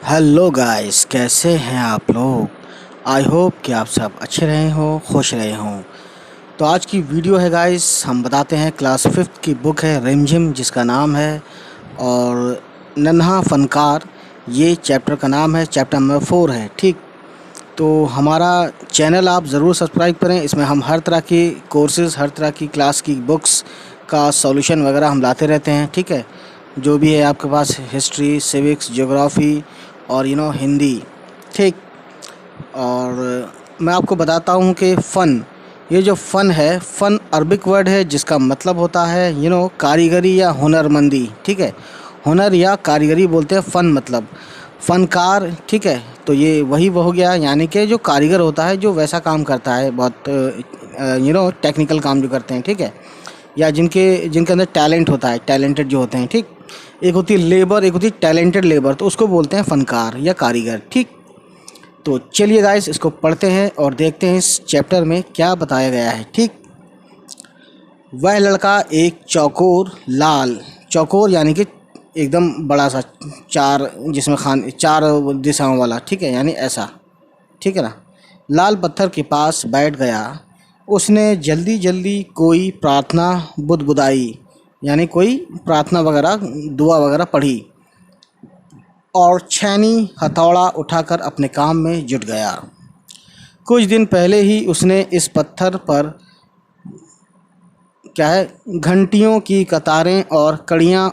Hello guys, कैसे हैं आप लोग। आई होप कि आप सब अच्छे रहे हो, खुश रहे हों। तो आज की वीडियो है गाइस, हम बताते हैं क्लास फिफ्थ की बुक है रिमझिम, जिसका नाम है और नन्हा फनकार, ये चैप्टर का नाम है, चैप्टर नंबर 4 है। ठीक, तो हमारा चैनल आप ज़रूर सब्सक्राइब करें। इसमें हम हर तरह की कोर्सेज़, हर तरह की क्लास की बुक्स का सॉल्यूशन वगैरह हम लाते रहते हैं। ठीक है, जो भी है आपके पास, हिस्ट्री, सिविक्स, ज्योग्राफी और हिंदी। ठीक, और मैं आपको बताता हूँ कि फ़न, ये जो फ़न है, फ़न अरबिक वर्ड है जिसका मतलब होता है कारीगरी या हुनरमंदी। ठीक है, हुनर या कारीगरी बोलते हैं फ़न, मतलब फ़नकार। ठीक है, तो ये वही हो गया, यानी कि जो कारीगर होता है, जो वैसा काम करता है, बहुत टेक्निकल काम जो करते हैं। ठीक है, या जिनके अंदर टैलेंट होता है, टैलेंटेड जो होते हैं। ठीक, एक होती है लेबर, एक होती है टैलेंटेड लेबर, तो उसको बोलते हैं फ़नकार या कारीगर। ठीक, तो चलिए गाइस, इसको पढ़ते हैं और देखते हैं इस चैप्टर में क्या बताया गया है। ठीक, वह लड़का एक चौकोर लाल, चौकोर यानी कि एकदम बड़ा सा, चार, जिसमें चार दिशाओं वाला। ठीक है, यानी ऐसा, ठीक है ना, लाल पत्थर के पास बैठ गया। उसने जल्दी जल्दी कोई प्रार्थना बुदबुदाई, यानी कोई प्रार्थना वगैरह, दुआ वगैरह पढ़ी, और छेनी हथौड़ा उठाकर अपने काम में जुट गया। कुछ दिन पहले ही उसने इस पत्थर पर क्या है, घंटियों की कतारें और कड़ियाँ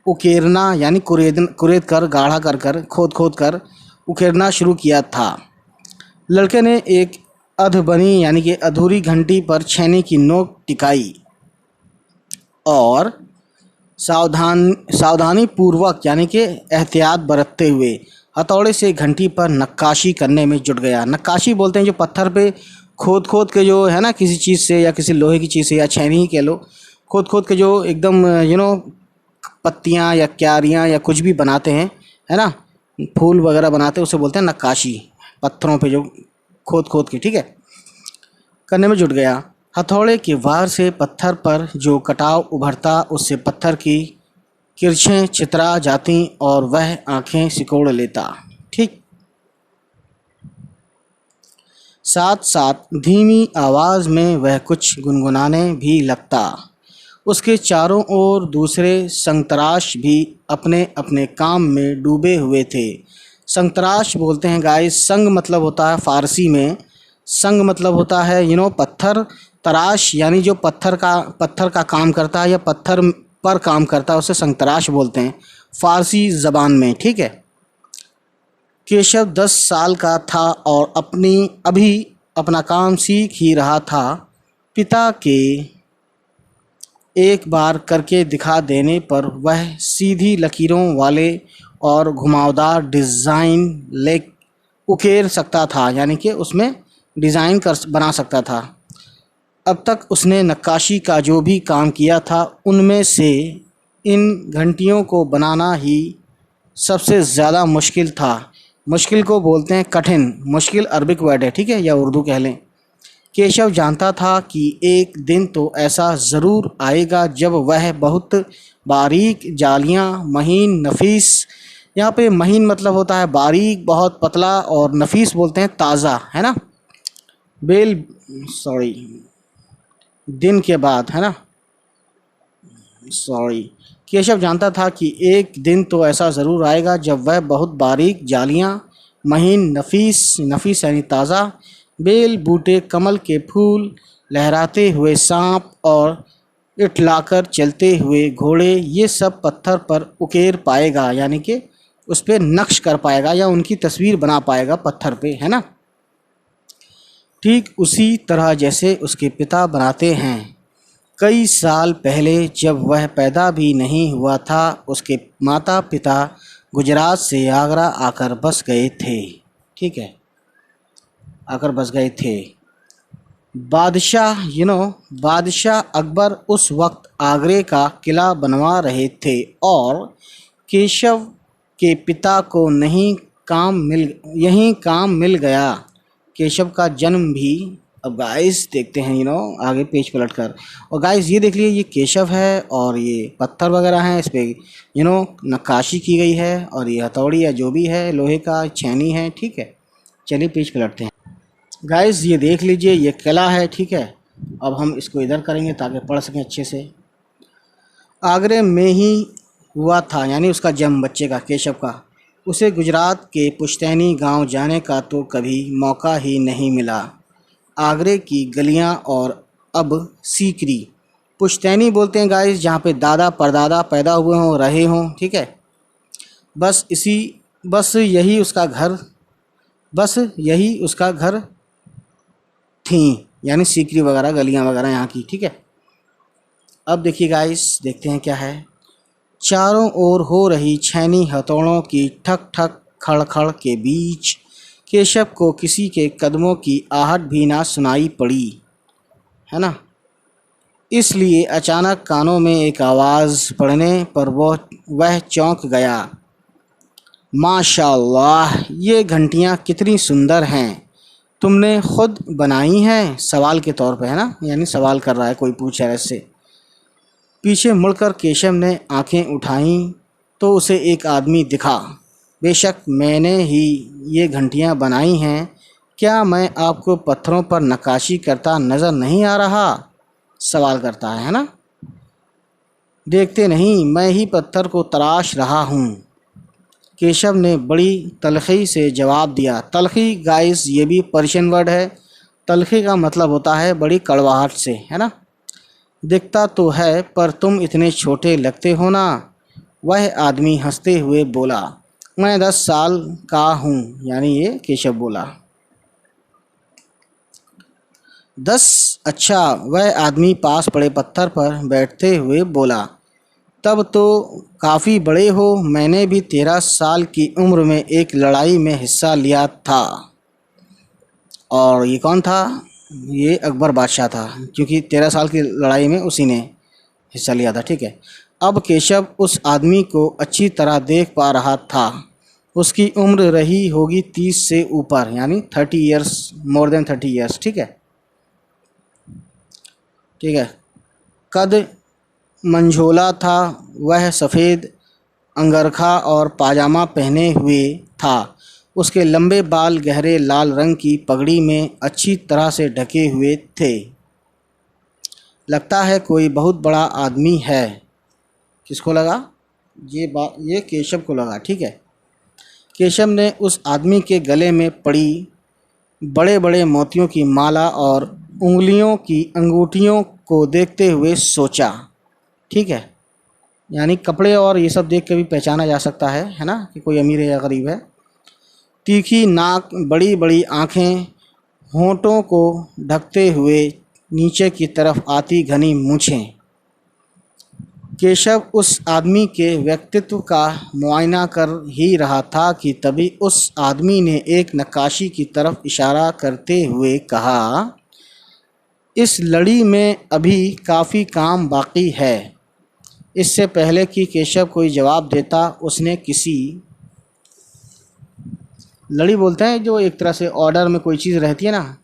उकेरना, यानी कुरेद कर, गाढ़ा कर कर, खोद खोद कर उकेरना शुरू किया था। लड़के ने एक अधबनी, यानी कि अधूरी घंटी पर छेनी की नोक टिकाई और सावधानी पूर्वक, यानी कि एहतियात बरतते हुए, हथौड़े से घंटी पर नक्काशी करने में जुट गया। नक्काशी बोलते हैं जो पत्थर पे खोद खोद के, जो है ना, किसी चीज़ से या किसी लोहे की चीज़ से या छेनी ही कह लो, खोद खोद के जो एकदम पत्तियाँ या क्यारियाँ या कुछ भी बनाते हैं, है ना, फूल वगैरह बनाते हैं, उसे बोलते हैं नक्काशी। पत्थरों पे जो खोद खोद के, ठीक है, करने में जुट गया। हथौड़े के वार से पत्थर पर जो कटाव उभरता, उससे पत्थर की किरछें छितरा जाती और वह आंखें सिकोड़ लेता। ठीक, साथ साथ धीमी आवाज़ में वह कुछ गुनगुनाने भी लगता। उसके चारों ओर दूसरे संतराश भी अपने अपने काम में डूबे हुए थे। संतराश बोलते हैं गाइस, संग मतलब होता है फ़ारसी में, संग मतलब होता है पत्थर, तराश यानी जो पत्थर का काम करता है या पत्थर पर काम करता है, उसे संतराश बोलते हैं फ़ारसी ज़बान में। ठीक है, केशव 10 साल का था और अभी अपना काम सीख ही रहा था। पिता के एक बार करके दिखा देने पर वह सीधी लकीरों वाले और घुमावदार डिज़ाइन ले उकेर सकता था, यानी कि उसमें डिज़ाइन कर बना सकता था। अब तक उसने नक्काशी का जो भी काम किया था, उनमें से इन घंटियों को बनाना ही सबसे ज़्यादा मुश्किल था। मुश्किल को बोलते हैं कठिन, मुश्किल अरबिक वर्ड है, ठीक है, या उर्दू कह लें। केशव जानता था कि एक दिन तो ऐसा ज़रूर आएगा जब वह बहुत बारीक जालियां, महीन, नफीस, यहाँ पे महीन मतलब होता है बारीक, बहुत पतला, और नफीस बोलते हैं ताज़ा, है ना, बेल, सॉरी, दिन के बाद, है ना, सॉरी। केशव जानता था कि एक दिन तो ऐसा ज़रूर आएगा जब वह बहुत बारीक जालियां, महीन, नफीस यानी ताज़ा, बेल, बूटे, कमल के फूल, लहराते हुए सांप और इठलाकर चलते हुए घोड़े, ये सब पत्थर पर उकेर पाएगा, यानी कि उस पर नक्श कर पाएगा या उनकी तस्वीर बना पाएगा पत्थर पे, है ना, ठीक उसी तरह जैसे उसके पिता बनाते हैं। कई साल पहले जब वह पैदा भी नहीं हुआ था, उसके माता पिता गुजरात से आगरा आकर बस गए थे। ठीक है, आकर बस गए थे। बादशाह बादशाह अकबर उस वक्त आगरे का किला बनवा रहे थे और केशव के पिता को यहीं काम मिल गया। केशव का जन्म भी अब गाइस देखते हैं आगे पेज पलट कर। और गाइस ये देख लीजिए, ये केशव है और ये पत्थर वगैरह हैं, इस पर नक्काशी की गई है, और ये हथौड़ी या जो भी है लोहे का छेनी है। ठीक है, चलिए पेज पलटते हैं। गाइस ये देख लीजिए, ये किला है। ठीक है, अब हम इसको इधर करेंगे ताकि पढ़ सकें अच्छे से। आगरे में ही हुआ था, यानी उसका जन्म बच्चे का, केशव का। उसे गुजरात के पुश्तैनी गांव जाने का तो कभी मौका ही नहीं मिला। आगरे की गलियां और अब सीकरी, पुश्तैनी बोलते हैं गाइस जहाँ पे दादा परदादा पैदा हुए हों, रहे हों। ठीक है, बस यही उसका घर थी, यानी सीकरी वगैरह गलियां वगैरह यहाँ की। ठीक है, अब देखिए गाइस, देखते हैं क्या है। चारों ओर हो रही छेनी हथौड़ों की ठक ठक खड़खड़ के बीच केशव को किसी के कदमों की आहट भी ना सुनाई पड़ी, है ना। इसलिए अचानक कानों में एक आवाज़ पड़ने पर वह चौंक गया। माशाअल्लाह, ये घंटियाँ कितनी सुंदर हैं, तुमने खुद बनाई हैं? सवाल के तौर पे, है ना, यानी सवाल कर रहा है, कोई पूछ रहा है इससे। पीछे मुड़कर केशव ने आंखें उठाईं तो उसे एक आदमी दिखा। बेशक मैंने ही ये घंटियां बनाई हैं, क्या मैं आपको पत्थरों पर नक्काशी करता नज़र नहीं आ रहा? सवाल करता है ना। देखते नहीं, मैं ही पत्थर को तराश रहा हूँ, केशव ने बड़ी तलखी से जवाब दिया। तलखी गाइस ये भी पर्शियन वर्ड है। तलखी का मतलब होता है बड़ी कड़वाहट से, है ना। दिखता तो है पर तुम इतने छोटे लगते हो ना। वह आदमी हंसते हुए बोला, मैं 10 साल का हूँ, यानी ये केशव बोला। 10? अच्छा। वह आदमी पास पड़े पत्थर पर बैठते हुए बोला, तब तो काफ़ी बड़े हो, मैंने भी 13 साल की उम्र में एक लड़ाई में हिस्सा लिया था। और ये कौन था? ये अकबर बादशाह था, क्योंकि 13 साल की लड़ाई में उसी ने हिस्सा लिया था। ठीक है, अब केशव उस आदमी को अच्छी तरह देख पा रहा था। उसकी उम्र रही होगी 30 से ऊपर, यानी 30 ईयर्स, मोर देन 30 ईयर्स। ठीक है, ठीक है। कद मंझोला था, वह सफ़ेद अंगरखा और पाजामा पहने हुए था। उसके लंबे बाल गहरे लाल रंग की पगड़ी में अच्छी तरह से ढके हुए थे। लगता है कोई बहुत बड़ा आदमी है। किसको लगा? ये केशव को लगा। ठीक है, केशव ने उस आदमी के गले में पड़ी बड़े बड़े मोतियों की माला और उंगलियों की अंगूठियों को देखते हुए सोचा। ठीक है, यानी कपड़े और ये सब देख के भी पहचाना जा सकता है ना, कि कोई अमीर है या गरीब है। तीखी नाक, बड़ी बड़ी आँखें, होंठों को ढकते हुए नीचे की तरफ आती घनी मूँछें। केशव उस आदमी के व्यक्तित्व का मुआयना कर ही रहा था कि तभी उस आदमी ने एक नक्काशी की तरफ इशारा करते हुए कहा, इस लड़ी में अभी काफ़ी काम बाकी है। इससे पहले कि केशव कोई जवाब देता, उसने किसी लड़ी बोलते हैं जो एक तरह से ऑर्डर में कोई चीज़ रहती है ना,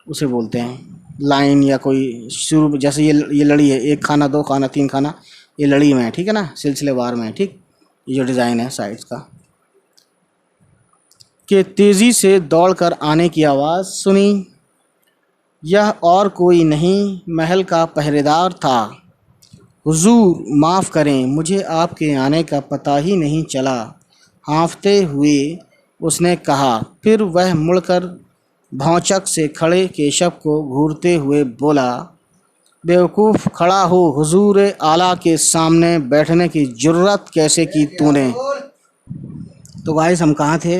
उसे बोलते हैं लाइन, या कोई शुरू, जैसे ये लड़ी है, 1 खाना 2 खाना 3 खाना, ये लड़ी में है। ठीक है ना, सिलसिलेवार में। ठीक, ये जो डिज़ाइन है साइड्स का। कि तेज़ी से दौड़कर आने की आवाज़ सुनी। यह और कोई नहीं, महल का पहरेदार था। हुजूर माफ़ करें, मुझे आपके आने का पता ही नहीं चला, हाँफते हुए उसने कहा। फिर वह मुड़कर भौचक से खड़े केशव को घूरते हुए बोला, बेवकूफ़, खड़ा हो, हुजूर आला के सामने बैठने की जुर्रत कैसे की तूने? तो गाइस हम कहाँ थे?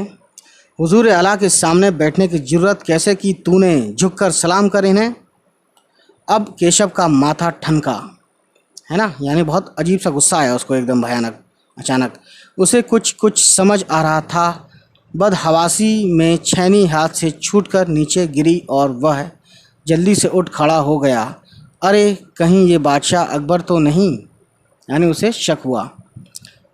हुजूर आला के सामने बैठने की जुर्रत कैसे की तूने? झुककर सलाम कर इन्हें। अब केशव का माथा ठनका, है ना, यानी बहुत अजीब सा गुस्सा आया उसको, एकदम भयानक। अचानक उसे कुछ समझ आ रहा था। बदहवासी में छेनी हाथ से छूटकर नीचे गिरी और वह जल्दी से उठ खड़ा हो गया। अरे कहीं ये बादशाह अकबर तो नहीं, यानी उसे शक हुआ।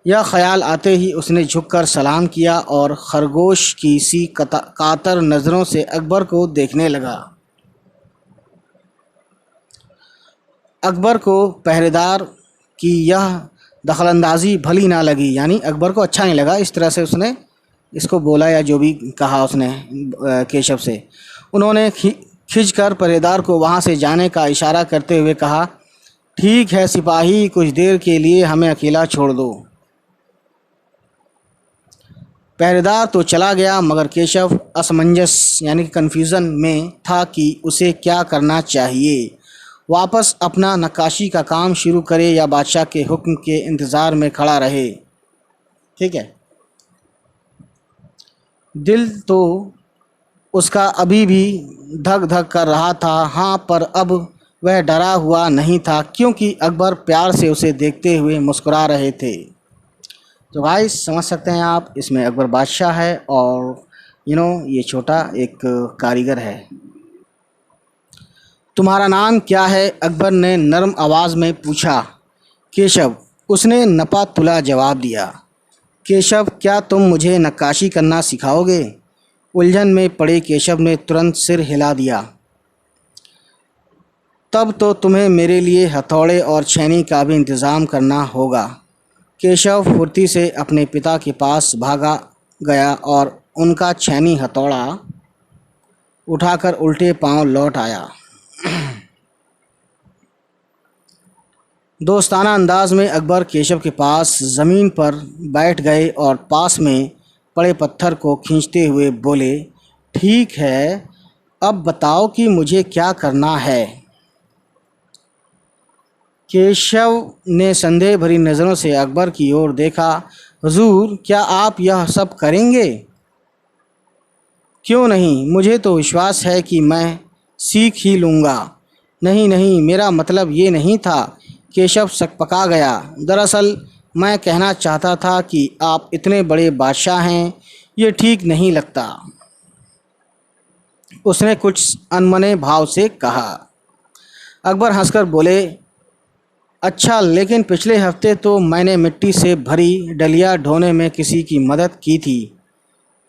यह ख्याल आते ही उसने झुककर सलाम किया और खरगोश की सी कातर नज़रों से अकबर को देखने लगा। अकबर को पहरेदार की यह दखलंदाजी भली ना लगी, यानी अकबर को अच्छा नहीं लगा इस तरह से उसने इसको बोला या जो भी कहा उसने केशव से। उन्होंने खिंचकर पहरेदार को वहाँ से जाने का इशारा करते हुए कहा, ठीक है सिपाही, कुछ देर के लिए हमें अकेला छोड़ दो। पहरेदार तो चला गया, मगर केशव असमंजस यानी कि कन्फ्यूज़न में था कि उसे क्या करना चाहिए, वापस अपना नक्काशी का काम शुरू करे या बादशाह के हुक्म के इंतज़ार में खड़ा रहे। ठीक है, दिल तो उसका अभी भी धक धक कर रहा था। हाँ, पर अब वह डरा हुआ नहीं था, क्योंकि अकबर प्यार से उसे देखते हुए मुस्कुरा रहे थे। तो भाई समझ सकते हैं आप, इसमें अकबर बादशाह है और ये छोटा एक कारीगर है। तुम्हारा नाम क्या है? अकबर ने नरम आवाज़ में पूछा। केशव, उसने नपा तुला जवाब दिया। केशव, क्या तुम मुझे नक्काशी करना सिखाओगे? उलझन में पड़े केशव ने तुरंत सिर हिला दिया। तब तो तुम्हें मेरे लिए हथौड़े और छेनी का भी इंतज़ाम करना होगा। केशव फुर्ती से अपने पिता के पास भागा गया और उनका छेनी हथौड़ा उठाकर उल्टे पांव लौट आया। दोस्ताना अंदाज में अकबर केशव के पास ज़मीन पर बैठ गए और पास में पड़े पत्थर को खींचते हुए बोले, ठीक है, अब बताओ कि मुझे क्या करना है। केशव ने संदेह भरी नज़रों से अकबर की ओर देखा। हुजूर, क्या आप यह सब करेंगे? क्यों नहीं, मुझे तो विश्वास है कि मैं सीख ही लूँगा। नहीं नहीं, मेरा मतलब ये नहीं था। केशव सकपका गया। दरअसल मैं कहना चाहता था कि आप इतने बड़े बादशाह हैं, ये ठीक नहीं लगता। उसने कुछ अनमने भाव से कहा। अकबर हंसकर बोले, अच्छा, लेकिन पिछले हफ्ते तो मैंने मिट्टी से भरी डलिया ढोने में किसी की मदद की थी।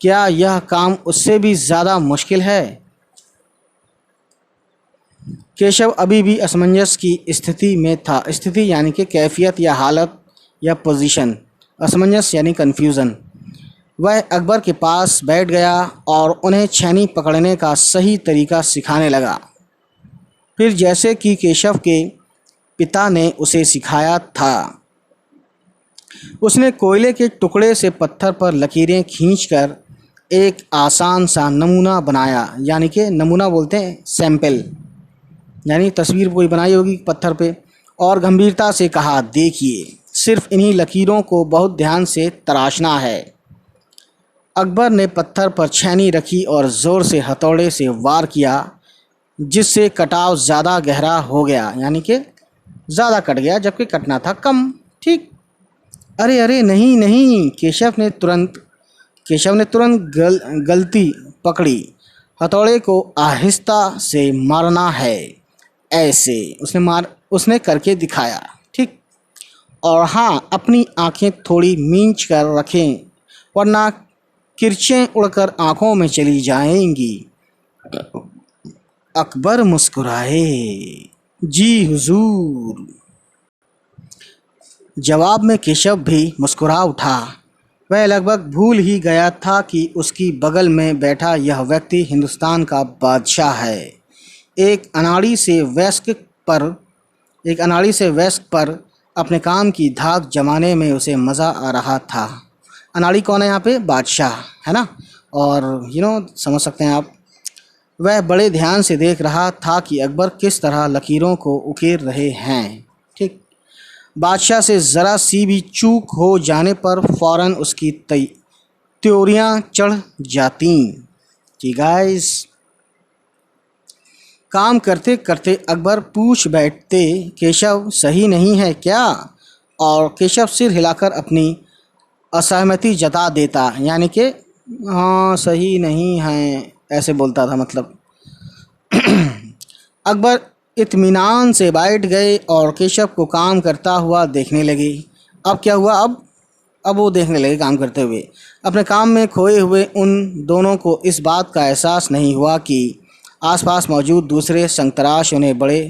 क्या यह काम उससे भी ज़्यादा मुश्किल है? केशव अभी भी असमंजस की स्थिति में था। स्थिति यानी कि कैफियत या हालत या पोजीशन, असमंजस यानी कन्फ्यूज़न। वह अकबर के पास बैठ गया और उन्हें छेनी पकड़ने का सही तरीका सिखाने लगा, फिर जैसे कि केशव के पिता ने उसे सिखाया था। उसने कोयले के टुकड़े से पत्थर पर लकीरें खींचकर एक आसान सा नमूना बनाया, यानी कि नमूना बोलते हैं सैंपल, यानी तस्वीर कोई बनाई होगी पत्थर पे, और गंभीरता से कहा, देखिए, सिर्फ इन्हीं लकीरों को बहुत ध्यान से तराशना है। अकबर ने पत्थर पर छेनी रखी और ज़ोर से हथौड़े से वार किया, जिससे कटाव ज़्यादा गहरा हो गया, यानी कि ज़्यादा कट गया जबकि कटना था कम। ठीक। अरे अरे, नहीं नहीं, केशव ने तुरंत गलती पकड़ी। हथौड़े को आहिस्ता से मारना है, ऐसे उसने करके दिखाया। ठीक। और हाँ, अपनी आंखें थोड़ी मींच कर रखें, वरना किरचें उड़कर आंखों में चली जाएंगी। अकबर मुस्कुराए। जी हुजूर। जवाब में केशव भी मुस्कुरा उठा। वह लगभग भूल ही गया था कि उसकी बगल में बैठा यह व्यक्ति हिंदुस्तान का बादशाह है। एक अनाड़ी से वयस्क पर अपने काम की धाक जमाने में उसे मज़ा आ रहा था। अनाड़ी कौन है यहाँ पे? बादशाह, है ना। और समझ सकते हैं आप, वह बड़े ध्यान से देख रहा था कि अकबर किस तरह लकीरों को उकेर रहे हैं। ठीक। बादशाह से ज़रा सी भी चूक हो जाने पर फ़ौरन उसकी त्योरियां चढ़ जाती। कि गाइस, काम करते करते अकबर पूछ बैठते, केशव सही नहीं है क्या? और केशव सिर हिलाकर अपनी असहमति जता देता, यानी कि हाँ सही नहीं है, ऐसे बोलता था मतलब। अकबर इत्मीनान से बैठ गए और केशव को काम करता हुआ देखने लगे। अब क्या हुआ? अब वो देखने लगे काम करते हुए। अपने काम में खोए हुए उन दोनों को इस बात का एहसास नहीं हुआ कि आसपास मौजूद दूसरे संतराश उन्हें बड़े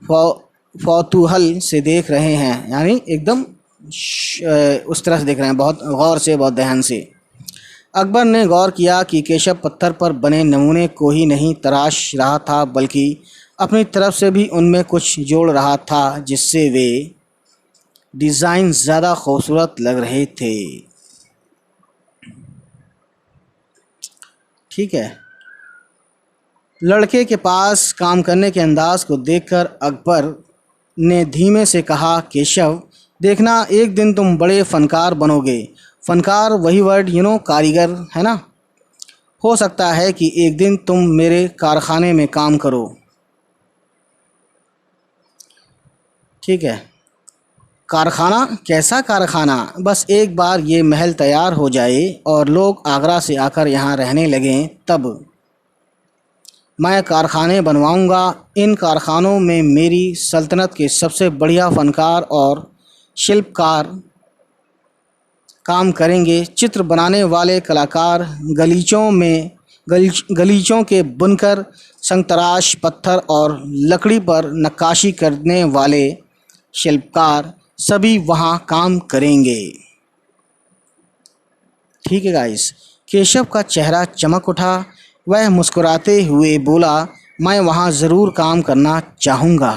फौतूहल से देख रहे हैं, यानी एकदम उस तरह से देख रहे हैं, बहुत गौर से, बहुत ध्यान से। अकबर ने गौर किया कि केशव पत्थर पर बने नमूने को ही नहीं तराश रहा था, बल्कि अपनी तरफ से भी उनमें कुछ जोड़ रहा था, जिससे वे डिज़ाइन ज़्यादा खूबसूरत लग रहे थे। ठीक है। लड़के के पास काम करने के अंदाज को देखकर अकबर ने धीमे से कहा, केशव, देखना एक दिन तुम बड़े फनकार बनोगे। फनकार वही वर्ड कारीगर है ना। हो सकता है कि एक दिन तुम मेरे कारखाने में काम करो। ठीक है। कारखाना? कैसा कारखाना? बस एक बार ये महल तैयार हो जाए और लोग आगरा से आकर यहाँ रहने लगें, तब मैं कारखाने बनवाऊंगा। इन कारखानों में मेरी सल्तनत के सबसे बढ़िया फनकार और शिल्पकार काम करेंगे। चित्र बनाने वाले कलाकार, गलीचों के बुनकर, संतराश पत्थर और लकड़ी पर नक्काशी करने वाले शिल्पकार, सभी वहाँ काम करेंगे। ठीक है गाइस। केशव का चेहरा चमक उठा। वह मुस्कुराते हुए बोला, मैं वहाँ ज़रूर काम करना चाहूँगा।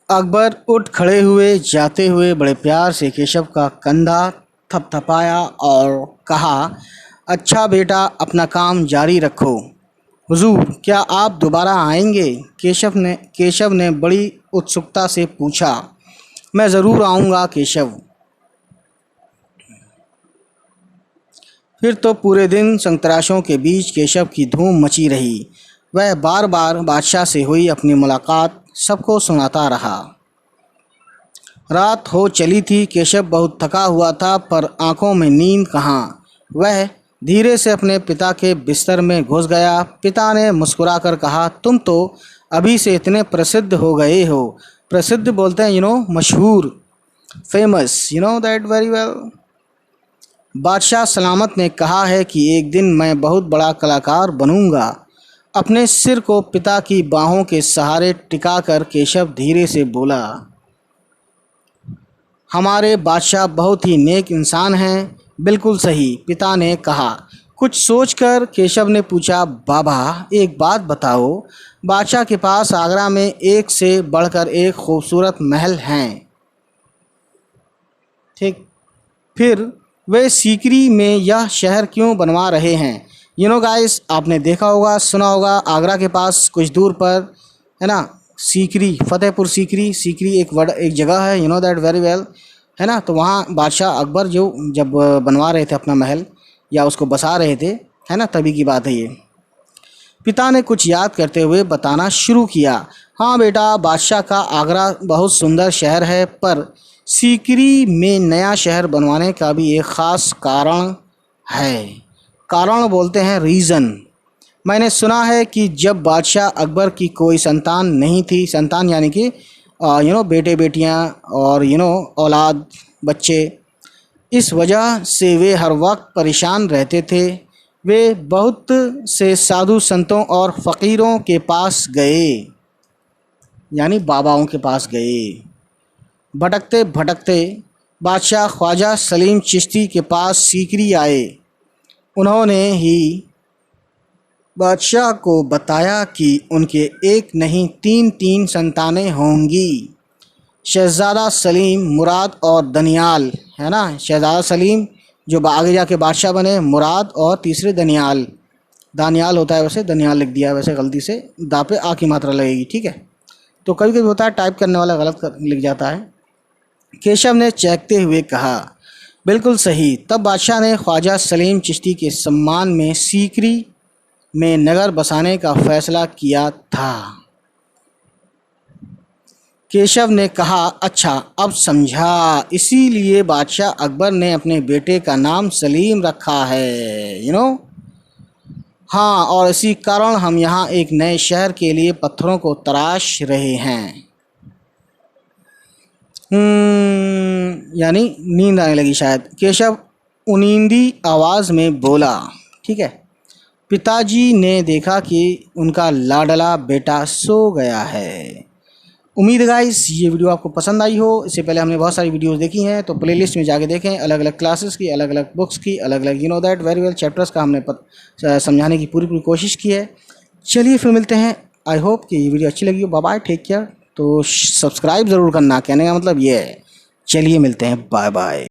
अकबर उठ खड़े हुए, जाते हुए बड़े प्यार से केशव का कंधा थपथपाया और कहा, अच्छा बेटा, अपना काम जारी रखो। हुजूर, क्या आप दोबारा आएंगे? केशव ने बड़ी उत्सुकता से पूछा। मैं ज़रूर आऊँगा केशव। फिर तो पूरे दिन संतराशों के बीच केशव की धूम मची रही। वह बार बार बादशाह से हुई अपनी मुलाकात सबको सुनाता रहा। रात हो चली थी। केशव बहुत थका हुआ था, पर आंखों में नींद कहाँ। वह धीरे से अपने पिता के बिस्तर में घुस गया। पिता ने मुस्कुराकर कहा, तुम तो अभी से इतने प्रसिद्ध हो गए हो। प्रसिद्ध बोलते हैं मशहूर, फेमस, दैट वेरी वेल। बादशाह सलामत ने कहा है कि एक दिन मैं बहुत बड़ा कलाकार बनूंगा। अपने सिर को पिता की बाहों के सहारे टिकाकर केशव धीरे से बोला, हमारे बादशाह बहुत ही नेक इंसान हैं। बिल्कुल सही, पिता ने कहा। कुछ सोचकर केशव ने पूछा, बाबा एक बात बताओ, बादशाह के पास आगरा में एक से बढ़कर एक खूबसूरत महल हैं, ठीक, फिर वे सीकरी में यह शहर क्यों बनवा रहे हैं? गाइस, आपने देखा होगा, सुना होगा, आगरा के पास कुछ दूर पर है ना सीकरी, फतेहपुर सीकरी एक जगह है, दैट वेरी वेल, है ना। तो वहाँ बादशाह अकबर जब बनवा रहे थे अपना महल या उसको बसा रहे थे, है ना, तभी की बात है ये। पिता ने कुछ याद करते हुए बताना शुरू किया, हाँ बेटा, बादशाह का आगरा बहुत सुंदर शहर है, पर सीकरी में नया शहर बनवाने का भी एक ख़ास कारण है। कारण बोलते हैं रीज़न। मैंने सुना है कि जब बादशाह अकबर की कोई संतान नहीं थी, संतान यानी कि बेटे बेटियां और औलाद, बच्चे, इस वजह से वे हर वक्त परेशान रहते थे। वे बहुत से साधु संतों और फ़कीरों के पास गए, यानी बाबाओं के पास गए। भटकते भटकते बादशाह ख्वाजा सलीम चिश्ती के पास सीकरी आए। उन्होंने ही बादशाह को बताया कि उनके एक नहीं तीन संतानें होंगी। शहज़ादा सलीम, मुराद और दनियाल, है ना। शहज़ादा सलीम जो आगे जाके बादशाह बने, मुराद और तीसरे दनियाल। दानियाल होता है, वैसे दनियाल लिख दिया है, वैसे गलती से दा पे आ की मात्रा लगेगी, ठीक है। तो कभी कभी होता है टाइप करने वाला गलत लिख जाता है। केशव ने चहकते हुए कहा, बिल्कुल सही। तब बादशाह ने ख्वाजा सलीम चिश्ती के सम्मान में सीकरी में नगर बसाने का फैसला किया था। केशव ने कहा, अच्छा, अब समझा, इसीलिए बादशाह अकबर ने अपने बेटे का नाम सलीम रखा है, हाँ, और इसी कारण हम यहाँ एक नए शहर के लिए पत्थरों को तराश रहे हैं। यानी नींद आने लगी शायद। केशव उनींदी आवाज़ में बोला, ठीक है। पिताजी ने देखा कि उनका लाडला बेटा सो गया है। उम्मीद है गाइस ये वीडियो आपको पसंद आई हो। इससे पहले हमने बहुत सारी वीडियोस देखी हैं, तो प्लेलिस्ट में जाके देखें। अलग अलग क्लासेस की, अलग अलग बुक्स की, अलग अलग दैट वेरी वेल चैप्टर्स का हमने समझाने की पूरी कोशिश की है। चलिए फिर मिलते हैं। आई होप कि ये वीडियो अच्छी लगी हो। Bye bye, take care. तो सब्सक्राइब ज़रूर करना, कहने का मतलब ये है। चलिए मिलते हैं, बाय बाय।